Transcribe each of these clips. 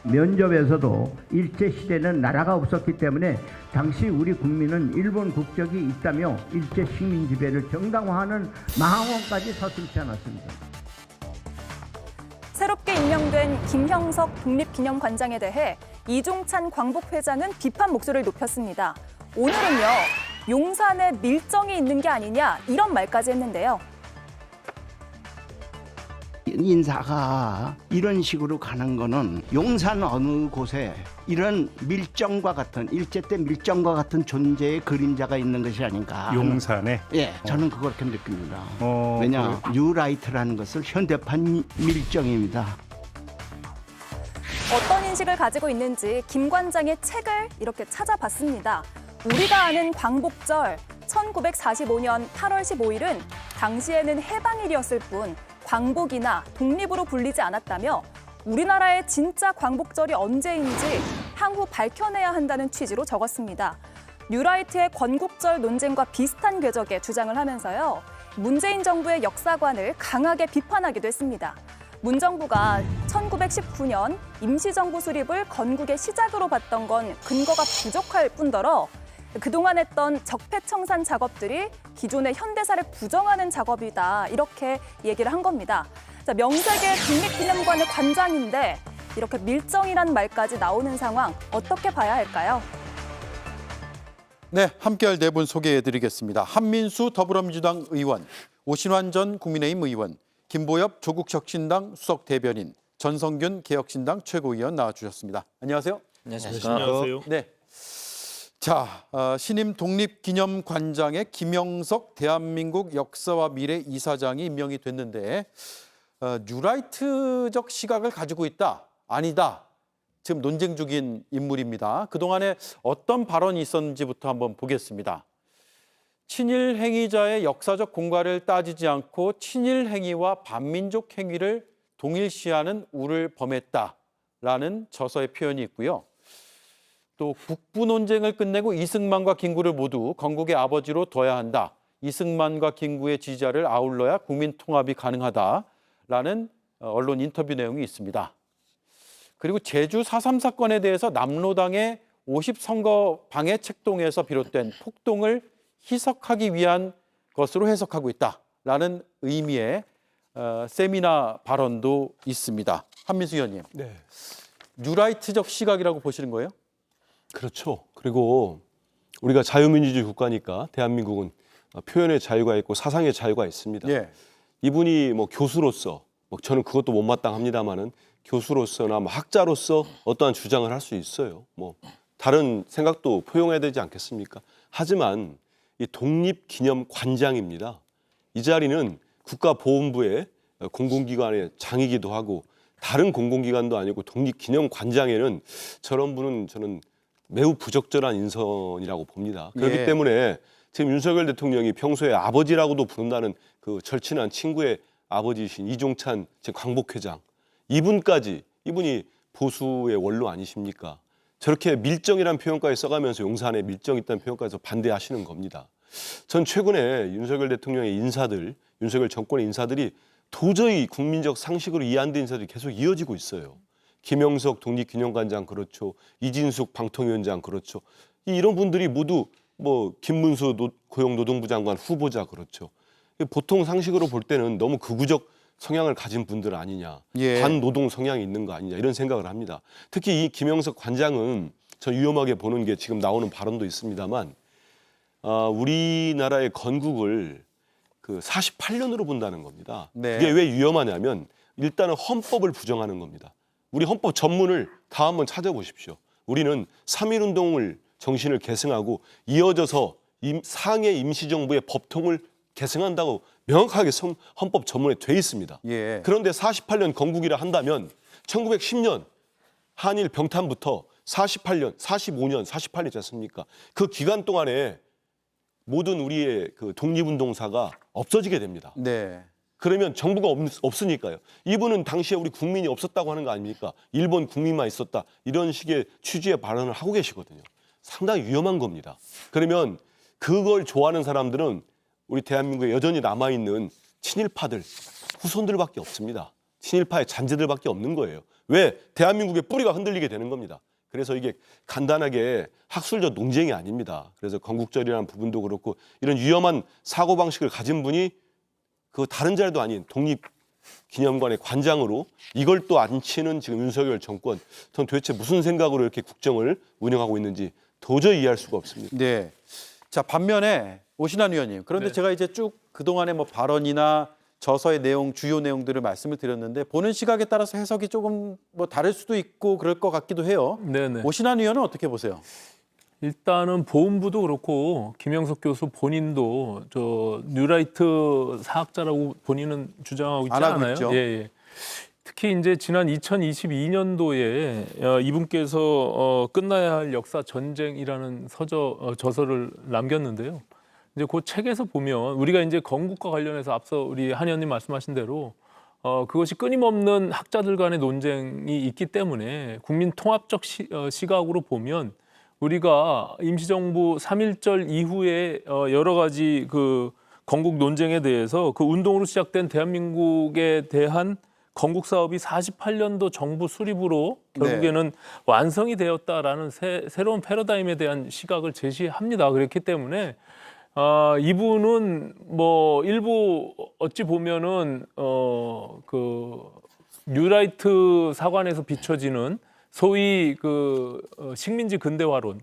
면접에서도 일제시대는 나라가 없었기 때문에 당시 우리 국민은 일본 국적이 있다며 일제 식민 지배를 정당화하는 망언까지 서슴지 않았습니다. 새롭게 임명된 김형석 독립기념관장에 대해 이종찬 광복회장은 비판 목소리를 높였습니다. 오늘은요, 용산에 밀정이 있는 게 아니냐 이런 말까지 했는데요. 인사가 이런 식으로 가는 거는 용산 어느 곳에 이런 밀정과 같은 일제 때 밀정과 같은 존재의 그림자가 있는 것이 아닌가. 용산에? 예, 저는 그렇게 느낍니다. 그래요? 왜냐, 뉴라이트라는 것을 현대판 밀정입니다. 어떤 인식을 가지고 있는지 김 관장의 책을 이렇게 찾아봤습니다. 우리가 아는 광복절 1945년 8월 15일은 당시에는 해방일이었을 뿐 광복이나 독립으로 불리지 않았다며 우리나라의 진짜 광복절이 언제인지 향후 밝혀내야 한다는 취지로 적었습니다. 뉴라이트의 건국절 논쟁과 비슷한 궤적에 주장을 하면서요. 문재인 정부의 역사관을 강하게 비판하기도 했습니다. 문 정부가 1919년 임시정부 수립을 건국의 시작으로 봤던 건 근거가 부족할 뿐더러 그동안 했던 적폐청산 작업들이 기존의 현대사를 부정하는 작업이다 이렇게 얘기를 한 겁니다. 자, 명색의 독립기념관의 관장인데 이렇게 밀정이란 말까지 나오는 상황 어떻게 봐야 할까요? 네, 함께할 네 분 소개해드리겠습니다. 한민수 더불어민주당 의원, 오신환 전 국민의힘 의원, 김보엽 조국혁신당 수석 대변인, 전성균 개혁신당 최고위원 나와주셨습니다. 안녕하세요. 안녕하세요. 네. 자, 신임 독립기념관장에 김형석 대한민국 역사와 미래 이사장이 임명이 됐는데 뉴라이트적 시각을 가지고 있다, 아니다. 지금 논쟁 중인 인물입니다. 그동안에 어떤 발언이 있었는지부터 한번 보겠습니다. 친일 행위자의 역사적 공과를 따지지 않고 친일 행위와 반민족 행위를 동일시하는 우를 범했다라는 저서의 표현이 있고요. 또 국부 논쟁을 끝내고 이승만과 김구를 모두 건국의 아버지로 둬야 한다. 이승만과 김구의 지지자를 아울러야 국민 통합이 가능하다라는 언론 인터뷰 내용이 있습니다. 그리고 제주 4.3 사건에 대해서 남로당의 50선거 방해 책동에서 비롯된 폭동을 희석하기 위한 것으로 해석하고 있다라는 의미의 세미나 발언도 있습니다. 한민수 의원님, 네, 뉴라이트적 시각이라고 보시는 거예요? 그렇죠. 그리고 우리가 자유민주주의 국가니까 대한민국은 표현의 자유가 있고 사상의 자유가 있습니다. 예. 이분이 뭐 교수로서, 저는 그것도 못마땅합니다만은 교수로서나 학자로서 어떠한 주장을 할 수 있어요. 다른 생각도 포용해야 되지 않겠습니까? 하지만 이 독립기념관장입니다. 이 자리는 국가보훈부의 공공기관의 장이기도 하고 다른 공공기관도 아니고 독립기념관장에는 저런 분은 저는 매우 부적절한 인선이라고 봅니다. 그렇기 예. 때문에 지금 윤석열 대통령이 평소에 아버지라고도 부른다는 그 절친한 친구의 아버지이신 이종찬 광복회장, 이분이 보수의 원로 아니십니까? 저렇게 밀정이라는 표현까지 써가면서 용산에 밀정 있다는 표현까지 반대하시는 겁니다. 전 최근에 윤석열 대통령의 인사들, 윤석열 정권의 인사들이 도저히 국민적 상식으로 이해 안 되는 인사들이 계속 이어지고 있어요. 김형석 독립기념관장 그렇죠. 이진숙 방통위원장 그렇죠. 이런 분들이 모두 김문수 고용노동부 장관 후보자 그렇죠. 보통 상식으로 볼 때는 너무 극우적 성향을 가진 분들 아니냐. 예. 반노동 성향이 있는 거 아니냐 이런 생각을 합니다. 특히 이 김형석 관장은 저 위험하게 보는 게 지금 나오는 발언도 있습니다만 우리나라의 건국을 48년으로 본다는 겁니다. 네. 그게 왜 위험하냐면 일단은 헌법을 부정하는 겁니다. 우리 헌법 전문을 다 한번 찾아보십시오. 우리는 3.1운동을 정신을 계승하고 이어져서 상해 임시정부의 법통을 계승한다고 명확하게 헌법 전문에 돼 있습니다. 예. 그런데 48년 건국이라 한다면 1910년 한일 병탄부터 48년, 45년, 48년이지 않습니까? 그 기간 동안에 모든 우리의 그 독립운동사가 없어지게 됩니다. 네. 그러면 정부가 없으니까요. 이분은 당시에 우리 국민이 없었다고 하는 거 아닙니까? 일본 국민만 있었다. 이런 식의 취지의 발언을 하고 계시거든요. 상당히 위험한 겁니다. 그러면 그걸 좋아하는 사람들은 우리 대한민국에 여전히 남아있는 친일파들, 후손들밖에 없습니다. 친일파의 잔재들밖에 없는 거예요. 왜 대한민국의 뿌리가 흔들리게 되는 겁니다. 그래서 이게 간단하게 학술적 논쟁이 아닙니다. 그래서 건국절이라는 부분도 그렇고 이런 위험한 사고방식을 가진 분이 그 다른 자리도 아닌 독립기념관의 관장으로 이걸 또 안 치는 지금 윤석열 정권, 전 도대체 무슨 생각으로 이렇게 국정을 운영하고 있는지 도저히 이해할 수가 없습니다. 네. 자, 반면에 오신환 의원님. 그런데 네. 제가 이제 쭉 그동안의 뭐 발언이나 저서의 내용, 주요 내용들을 말씀을 드렸는데 보는 시각에 따라서 해석이 조금 뭐 다를 수도 있고 그럴 것 같기도 해요. 네네. 오신환 의원은 어떻게 보세요? 일단은 보훈부도 그렇고 김영석 교수 본인도 저 뉴라이트 사학자라고 본인은 주장하고 있지 안 하고 않아요? 있죠. 예, 예. 특히 이제 지난 2022년도에 이분께서 끝나야 할 역사 전쟁이라는 저서를 남겼는데요. 이제 그 책에서 보면 우리가 이제 건국과 관련해서 앞서 우리 한 의원님 말씀하신 대로 그것이 끊임없는 학자들 간의 논쟁이 있기 때문에 국민 통합적 시각으로 보면 우리가 임시정부 3.1절 이후에 여러 가지 그 건국 논쟁에 대해서 그 운동으로 시작된 대한민국에 대한 건국 사업이 48년도 정부 수립으로 결국에는 완성이 되었다라는 새로운 패러다임에 대한 시각을 제시합니다. 그렇기 때문에 이분은 뭐 일부 어찌 보면은 그 뉴라이트 사관에서 비춰지는 소위 그 식민지 근대화론,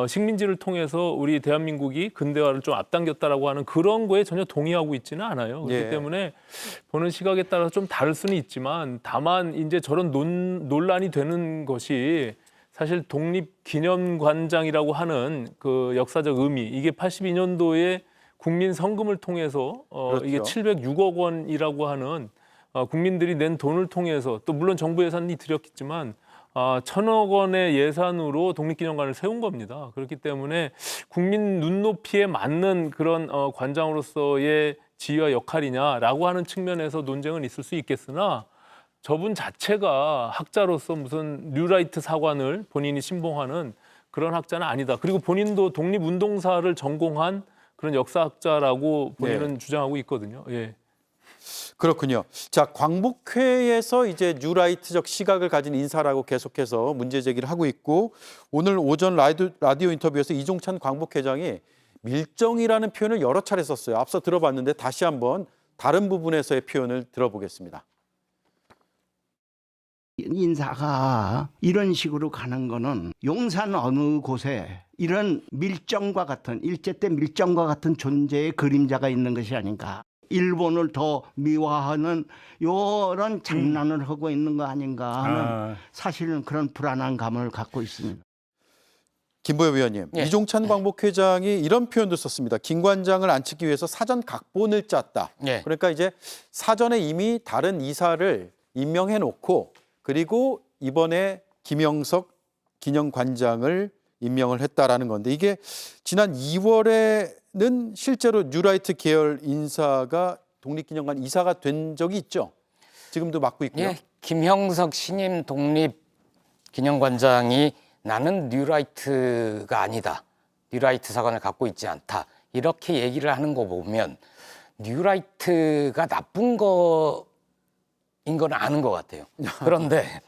식민지를 통해서 우리 대한민국이 근대화를 좀 앞당겼다라고 하는 그런 거에 전혀 동의하고 있지는 않아요. 그렇기 예. 때문에 보는 시각에 따라서 좀 다를 수는 있지만 다만 이제 저런 논란이 되는 것이 사실 독립기념관장이라고 하는 그 역사적 의미, 이게 82년도에 국민 성금을 통해서 그렇죠. 이게 706억 원이라고 하는 국민들이 낸 돈을 통해서 또 물론 정부 예산이 들였겠지만 1,000억 원의 예산으로 독립기념관을 세운 겁니다. 그렇기 때문에 국민 눈높이에 맞는 그런 관장으로서의 지위와 역할이냐라고 하는 측면에서 논쟁은 있을 수 있겠으나 저분 자체가 학자로서 무슨 뉴라이트 사관을 본인이 신봉하는 그런 학자는 아니다. 그리고 본인도 독립운동사를 전공한 그런 역사학자라고 본인은 주장하고 있거든요. 예. 그렇군요. 자, 광복회에서 이제 뉴라이트적 시각을 가진 인사라고 계속해서 문제 제기를 하고 있고 오늘 오전 라디오 인터뷰에서 이종찬 광복회장이 밀정이라는 표현을 여러 차례 썼어요. 앞서 들어봤는데 다시 한번 다른 부분에서의 표현을 들어보겠습니다. 인사가 이런 식으로 가는 거는 용산 어느 곳에 이런 밀정과 같은 일제 때 밀정과 같은 존재의 그림자가 있는 것이 아닌가. 일본을 더 미화하는 이런 장난을 하고 있는 거 아닌가 하는 사실은 그런 불안한 감을 갖고 있습니다. 김보엽 의원님, 예. 이종찬 광복회장이 이런 표현도 썼습니다. 김관장을 앉히기 위해서 사전 각본을 짰다. 예. 그러니까 이제 사전에 이미 다른 이사를 임명해 놓고 그리고 이번에 김영석 기념관장을 임명을 했다라는 건데 이게 지난 2월에는 실제로 뉴라이트 계열 인사가 독립기념관 이사가 된 적이 있죠. 지금도 맡고 있고요. 예, 김형석 신임 독립기념관장이 나는 뉴라이트가 아니다. 뉴라이트 사관을 갖고 있지 않다. 이렇게 얘기를 하는 거 보면 뉴라이트가 나쁜 거인 건 아는 것 같아요. 그런데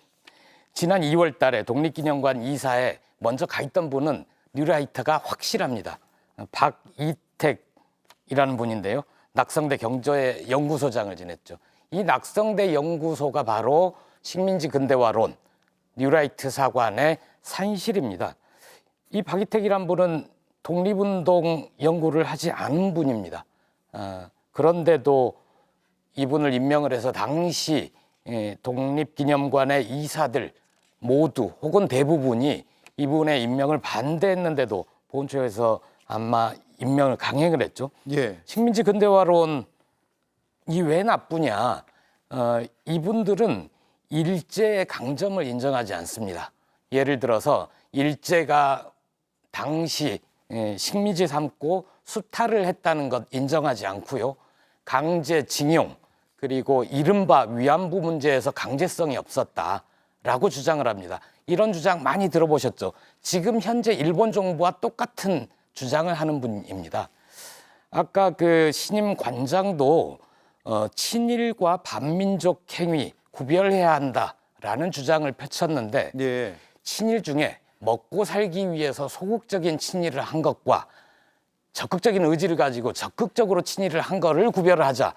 지난 2월 달에 독립기념관 이사에 먼저 가 있던 분은 뉴라이트가 확실합니다. 박이택이라는 분인데요. 낙성대 경제 연구소장을 지냈죠. 이 낙성대 연구소가 바로 식민지 근대화론, 뉴라이트 사관의 산실입니다. 이 박이택이란 분은 독립운동 연구를 하지 않은 분입니다. 그런데도 이분을 임명을 해서 당시 독립기념관의 이사들 모두 혹은 대부분이 이분의 임명을 반대했는데도 보훈처에서 아마 임명을 강행을 했죠. 예. 식민지 근대화론이 왜 나쁘냐? 이분들은 일제의 강점을 인정하지 않습니다. 예를 들어서 일제가 당시 식민지 삼고 수탈을 했다는 것 인정하지 않고요. 강제징용 그리고 이른바 위안부 문제에서 강제성이 없었다라고 주장을 합니다. 이런 주장 많이 들어보셨죠? 지금 현재 일본 정부와 똑같은 주장을 하는 분입니다. 아까 그 신임 관장도 친일과 반민족 행위 구별해야 한다. 있다라는 주장을 펼쳤는데 예. 친일 중에 먹고 살기 위해서 소극적인 친일을 한 것과 적극적인 의지를 가지고 적극적으로 친일을 한 거를 구별을 하자.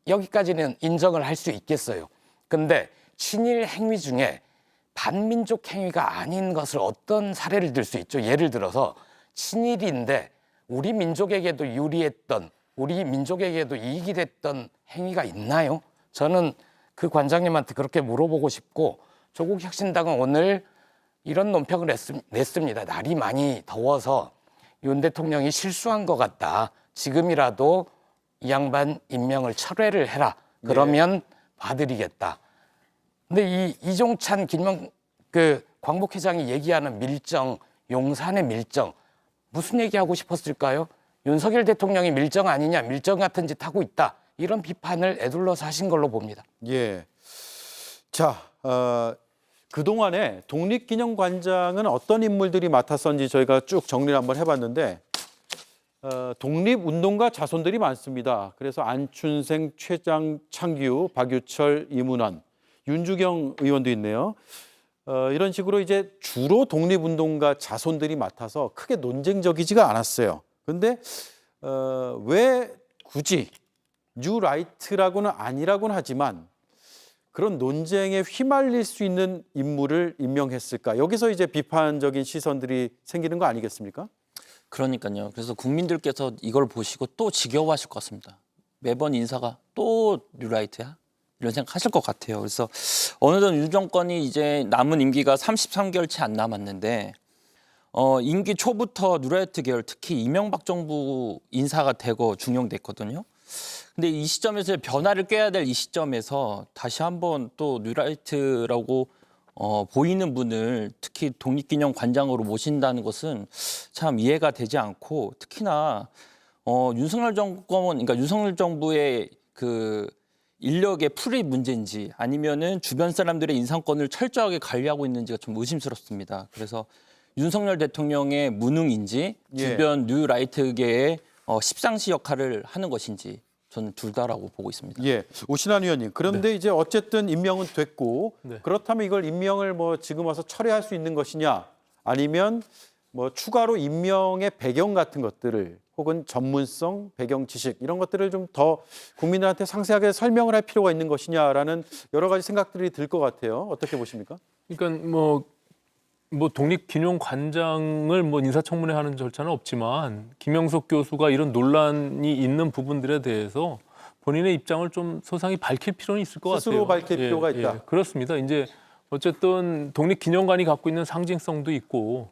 여기까지는 인정을 할 수 있겠어요. 근데 친일 행위 중에 반민족 행위가 아닌 것을 어떤 사례를 들 수 있죠. 예를 들어서 친일인데 우리 민족에게도 유리했던, 우리 민족에게도 이익이 됐던 행위가 있나요? 저는 그 관장님한테 그렇게 물어보고 싶고, 조국혁신당은 오늘 이런 논평을 냈습니다. 날이 많이 더워서 윤 대통령이 실수한 것 같다. 지금이라도 이 양반 임명을 철회를 해라. 그러면 봐드리겠다. 근데 이 이종찬 광복회장이 얘기하는 밀정, 용산의 밀정, 무슨 얘기하고 싶었을까요? 윤석열 대통령이 밀정 아니냐, 밀정 같은 짓 하고 있다. 이런 비판을 에둘러서 하신 걸로 봅니다. 예. 자, 그동안에 독립기념관장은 어떤 인물들이 맡았었는지 저희가 쭉 정리를 한번 해봤는데, 독립운동가 자손들이 많습니다. 그래서 안춘생, 최장창규, 박유철, 이문원, 윤주경 의원도 있네요. 이런 식으로 이제 주로 독립운동가 자손들이 맡아서 크게 논쟁적이지가 않았어요. 근데 왜 굳이 뉴라이트라고는 아니라고는 하지만 그런 논쟁에 휘말릴 수 있는 인물을 임명했을까? 여기서 이제 비판적인 시선들이 생기는 거 아니겠습니까? 그러니까요. 그래서 국민들께서 이걸 보시고 또 지겨워하실 것 같습니다. 매번 인사가 또 뉴라이트야? 이런 생각하실 것 같아요. 그래서 어느덧 윤 정권이 이제 남은 임기가 33개월 채 안 남았는데 임기 초부터 뉴라이트 계열, 특히 이명박 정부 인사가 되고 중용됐거든요. 근데 이 시점에서 변화를 꾀해야 될 이 시점에서 다시 한번 또 뉴라이트라고 보이는 분을 특히 독립기념관장으로 모신다는 것은 참 이해가 되지 않고, 특히나 윤석열 정권은, 그러니까 윤석열 정부의 그 인력의 풀이 문제인지 아니면은 주변 사람들의 인사권을 철저하게 관리하고 있는지가 좀 의심스럽습니다. 그래서 윤석열 대통령의 무능인지 주변 뉴라이트계의 십상시 역할을 하는 것인지 저는 둘 다라고 보고 있습니다. 예, 오신환 의원님. 그런데 이제 어쨌든 임명은 됐고, 그렇다면 이걸 임명을 뭐 지금 와서 철회할 수 있는 것이냐, 아니면 뭐 추가로 임명의 배경 같은 것들을, 혹은 전문성, 배경 지식 이런 것들을 좀 더 국민들한테 상세하게 설명을 할 필요가 있는 것이냐라는 여러 가지 생각들이 들 것 같아요. 어떻게 보십니까? 그러니까 뭐 독립기념관장을 뭐 인사청문회 하는 절차는 없지만 김영석 교수가 이런 논란이 있는 부분들에 대해서 본인의 입장을 좀 소상히 밝힐 필요는 있을 것 같아요. 스스로 밝힐 필요가 있다. 그렇습니다. 이제 어쨌든 독립기념관이 갖고 있는 상징성도 있고,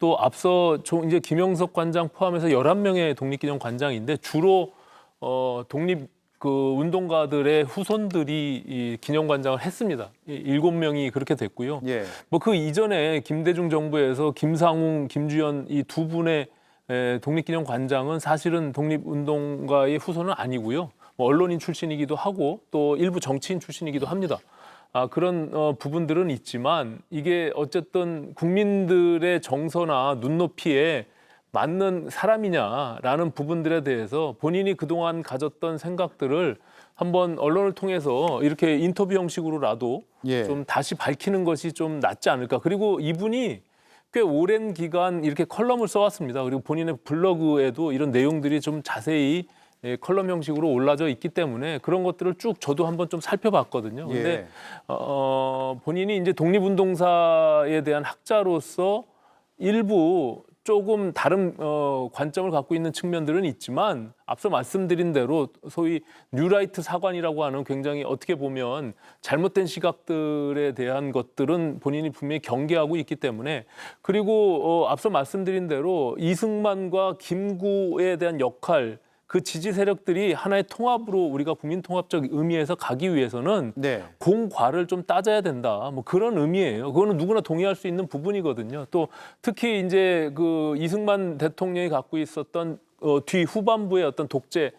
또 앞서 이제 김영석 관장 포함해서 11명의 독립기념관장인데 주로 독립 운동가들의 후손들이 이 기념관장을 했습니다. 7명이 그렇게 됐고요. 예. 뭐 그 이전에 김대중 정부에서 김상웅, 김주연 이 두 분의 독립기념관장은 사실은 독립운동가의 후손은 아니고요. 뭐 언론인 출신이기도 하고 또 일부 정치인 출신이기도 합니다. 그런 부분들은 있지만 이게 어쨌든 국민들의 정서나 눈높이에 맞는 사람이냐라는 부분들에 대해서 본인이 그동안 가졌던 생각들을 한번 언론을 통해서 이렇게 인터뷰 형식으로라도 좀 다시 밝히는 것이 좀 낫지 않을까. 그리고 이분이 꽤 오랜 기간 이렇게 컬럼을 써왔습니다. 그리고 본인의 블로그에도 이런 내용들이 좀 자세히 컬럼 형식으로 올라져 있기 때문에 그런 것들을 쭉 저도 한번 좀 살펴봤거든요. 근데 본인이 이제 독립운동사에 대한 학자로서 일부 조금 다른 관점을 갖고 있는 측면들은 있지만 앞서 말씀드린 대로 소위 뉴라이트 사관이라고 하는 굉장히 어떻게 보면 잘못된 시각들에 대한 것들은 본인이 분명히 경계하고 있기 때문에, 그리고 앞서 말씀드린 대로 이승만과 김구에 대한 역할, 그 지지 세력들이 하나의 통합으로 우리가 국민 통합적 의미에서 가기 위해서는 공과를 좀 따져야 된다. 뭐 그런 의미예요. 그거는 누구나 동의할 수 있는 부분이거든요. 또 특히 이제 그 이승만 대통령이 갖고 있었던 뒤 후반부의 어떤 독재에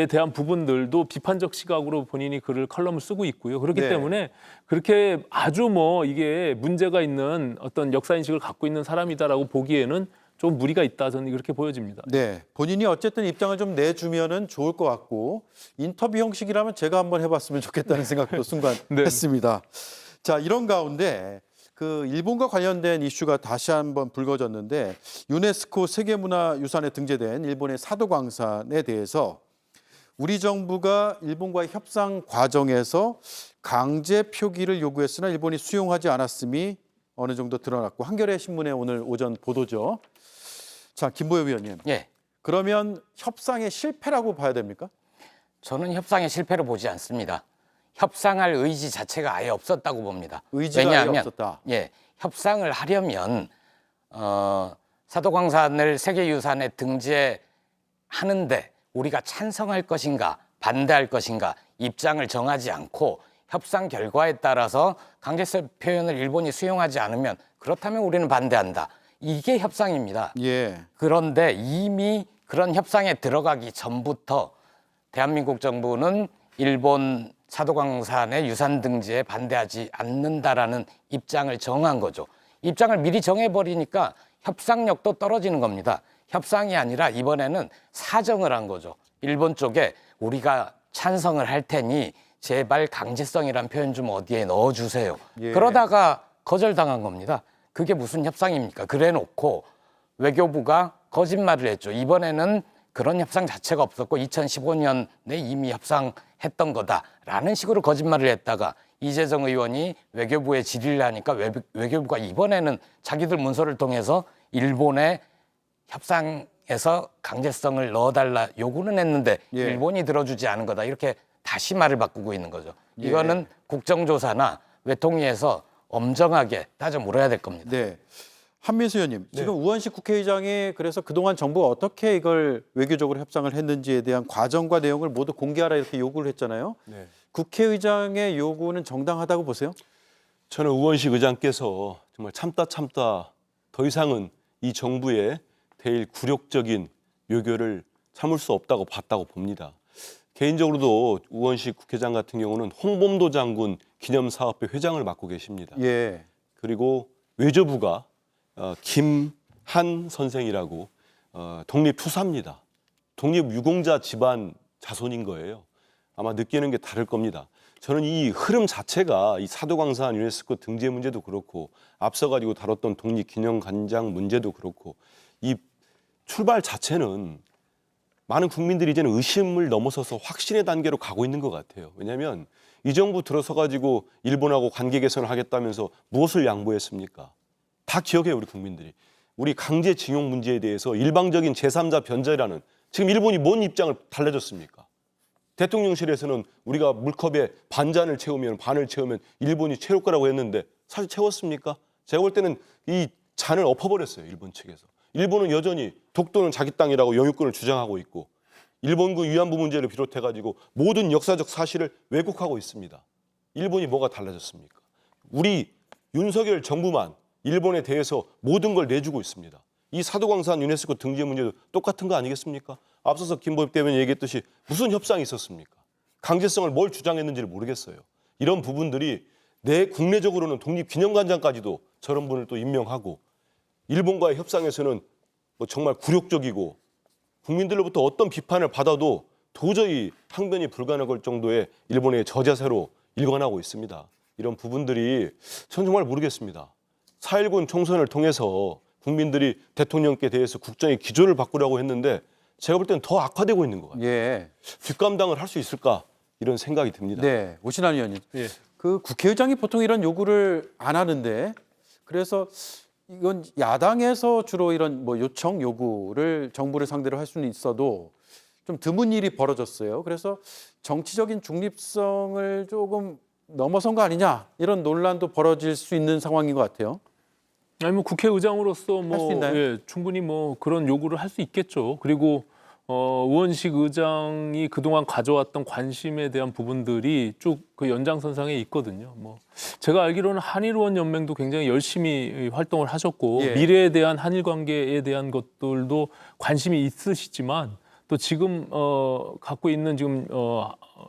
대한 부분들도 비판적 시각으로 본인이 글을 컬럼을 쓰고 있고요. 그렇기 때문에 그렇게 아주 뭐 이게 문제가 있는 어떤 역사 인식을 갖고 있는 사람이다라고 보기에는 좀 무리가 있다 저는 이렇게 보여집니다. 네, 본인이 어쨌든 입장을 좀 내주면은 좋을 것 같고 인터뷰 형식이라면 제가 한번 해봤으면 좋겠다는 생각도 순간 네. 했습니다. 자, 이런 가운데 그 일본과 관련된 이슈가 다시 한번 불거졌는데 유네스코 세계문화유산에 등재된 일본의 사도광산에 대해서 우리 정부가 일본과의 협상 과정에서 강제 표기를 요구했으나 일본이 수용하지 않았음이 어느 정도 드러났고 한겨레 신문의 오늘 오전 보도죠. 자, 김보여 위원님. 예, 그러면 협상의 실패라고 봐야 됩니까? 저는 협상의 실패로 보지 않습니다. 협상할 의지 자체가 아예 없었다고 봅니다. 의지가 왜냐하면 아예 없었다. 예, 협상을 하려면 사도광산을 세계유산에 등재하는데 우리가 찬성할 것인가 반대할 것인가 입장을 정하지 않고 협상 결과에 따라서 강제성 표현을 일본이 수용하지 않으면 그렇다면 우리는 반대한다. 이게 협상입니다. 예. 그런데 이미 그런 협상에 들어가기 전부터 대한민국 정부는 일본 사도광산의 유산 등재에 반대하지 않는다라는 입장을 정한 거죠. 입장을 미리 정해버리니까 협상력도 떨어지는 겁니다. 협상이 아니라 이번에는 사정을 한 거죠. 일본 쪽에 우리가 찬성을 할 테니 제발 강제성이란 표현 좀 어디에 넣어주세요. 예. 그러다가 거절당한 겁니다. 그게 무슨 협상입니까? 그래놓고 외교부가 거짓말을 했죠. 이번에는 그런 협상 자체가 없었고 2015년에 이미 협상했던 거다라는 식으로 거짓말을 했다가 이재정 의원이 외교부에 질의를 하니까 외교부가 이번에는 자기들 문서를 통해서 일본의 협상에서 강제성을 넣어달라 요구는 했는데 예. 일본이 들어주지 않은 거다. 이렇게 다시 말을 바꾸고 있는 거죠. 예. 이거는 국정조사나 외통위에서 엄정하게 따져 물어야 될 겁니다. 네. 한민수 의원님, 지금 우원식 국회의장이 그래서 그동안 정부가 어떻게 이걸 외교적으로 협상을 했는지에 대한 과정과 내용을 모두 공개하라 이렇게 요구를 했잖아요. 네. 국회의장의 요구는 정당하다고 보세요? 저는 우원식 의장께서 정말 참다 더 이상은 이 정부의 대일 굴욕적인 요구를 참을 수 없다고 봤다고 봅니다. 개인적으로도 우원식 국회의장 같은 경우는 홍범도 장군 기념사업회 회장을 맡고 계십니다. 예. 그리고 외교부가 김한 선생이라고 독립투사입니다. 독립유공자 집안 자손인 거예요. 아마 느끼는 게 다를 겁니다. 저는 이 흐름 자체가 이 사도광산 유네스코 등재 문제도 그렇고 앞서가지고 다뤘던 독립기념관장 문제도 그렇고 이 출발 자체는 많은 국민들이 이제는 의심을 넘어서서 확신의 단계로 가고 있는 것 같아요. 왜냐하면 이 정부 들어서 가지고 일본하고 관계 개선을 하겠다면서 무엇을 양보했습니까? 다 기억해요, 우리 국민들이. 우리 강제징용 문제에 대해서 일방적인 제3자 변제라는 지금 일본이 뭔 입장을 달라졌습니까? 대통령실에서는 우리가 물컵에 반잔을 채우면 반을 채우면 일본이 채울 거라고 했는데 사실 채웠습니까? 제가 볼 때는 이 잔을 엎어버렸어요, 일본 측에서. 일본은 여전히 독도는 자기 땅이라고 영유권을 주장하고 있고 일본군 위안부 문제를 비롯해가지고 모든 역사적 사실을 왜곡하고 있습니다. 일본이 뭐가 달라졌습니까? 우리 윤석열 정부만 일본에 대해서 모든 걸 내주고 있습니다. 이 사도광산 유네스코 등재 문제도 똑같은 거 아니겠습니까? 앞서서 김보엽 대변인 얘기했듯이 무슨 협상이 있었습니까? 강제성을 뭘 주장했는지를 모르겠어요. 이런 부분들이 내 국내적으로는 독립기념관장까지도 저런 분을 또 임명하고 일본과의 협상에서는 뭐 정말 굴욕적이고 국민들로부터 어떤 비판을 받아도 도저히 항변이 불가능할 정도의 일본의 저자세로 일관하고 있습니다. 이런 부분들이 전 정말 모르겠습니다. 4.19 총선을 통해서 국민들이 대통령께 대해서 국정의 기조를 바꾸려고 했는데 제가 볼 때는 더 악화되고 있는 것 같아요. 예. 뒷감당을 할 수 있을까 이런 생각이 듭니다. 네. 오신환 의원님. 예. 그 국회의장이 보통 이런 요구를 안 하는데 그래서 이건 야당에서 주로 이런 뭐 요청 요구를 정부를 상대로 할 수는 있어도 좀 드문 일이 벌어졌어요. 그래서 정치적인 중립성을 조금 넘어선 거 아니냐 이런 논란도 벌어질 수 있는 상황인 것 같아요. 아니 뭐 국회의장으로서 할수 있나요? 예, 충분히 뭐 그런 요구를 할 수 있겠죠. 그리고 우원식 의장이 그동안 가져왔던 관심에 대한 부분들이 쭉 그 연장선상에 있거든요. 뭐 제가 알기로는 한일의원 연맹도 굉장히 열심히 활동을 하셨고 예. 미래에 대한 한일 관계에 대한 것들도 관심이 있으시지만 또 지금 갖고 있는 지금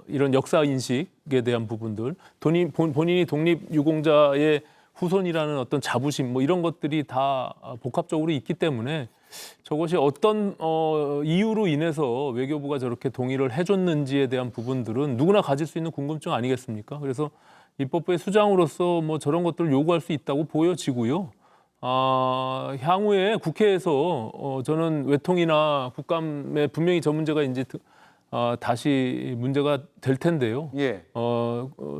이런 역사 인식에 대한 부분들 본인이 독립 유공자의 후손이라는 어떤 자부심 뭐 이런 것들이 다 복합적으로 있기 때문에 저것이 어떤 이유로 인해서 외교부가 저렇게 동의를 해줬는지에 대한 부분들은 누구나 가질 수 있는 궁금증 아니겠습니까? 그래서 입법부의 수장으로서 뭐 저런 것들을 요구할 수 있다고 보여지고요. 향후에 국회에서 저는 외통이나 국감에 분명히 저 문제가 이제 다시 문제가 될 텐데요. 예.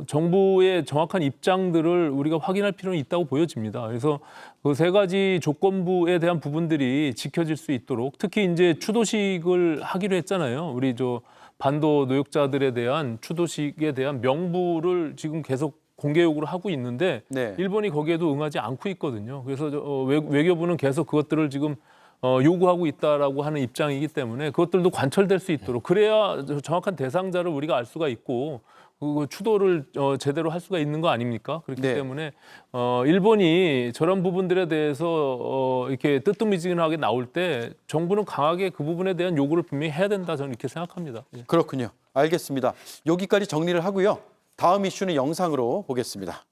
정부의 정확한 입장들을 우리가 확인할 필요는 있다고 보여집니다. 그래서 그 세 가지 조건부에 대한 부분들이 지켜질 수 있도록 특히 이제 추도식을 하기로 했잖아요. 우리 저 반도 노역자들에 대한 추도식에 대한 명부를 지금 계속 공개 요구를 하고 있는데 네. 일본이 거기에도 응하지 않고 있거든요. 그래서 외교부는 계속 그것들을 지금 요구하고 있다라고 하는 입장이기 때문에 그것들도 관철될 수 있도록 그래야 정확한 대상자를 우리가 알 수가 있고 그 추도를 제대로 할 수가 있는 거 아닙니까? 그렇기 네. 때문에 일본이 저런 부분들에 대해서 이렇게 뜨뜻미지근하게 나올 때 정부는 강하게 그 부분에 대한 요구를 분명히 해야 된다 저는 이렇게 생각합니다. 예. 그렇군요. 알겠습니다. 여기까지 정리를 하고요. 다음 이슈는 영상으로 보겠습니다.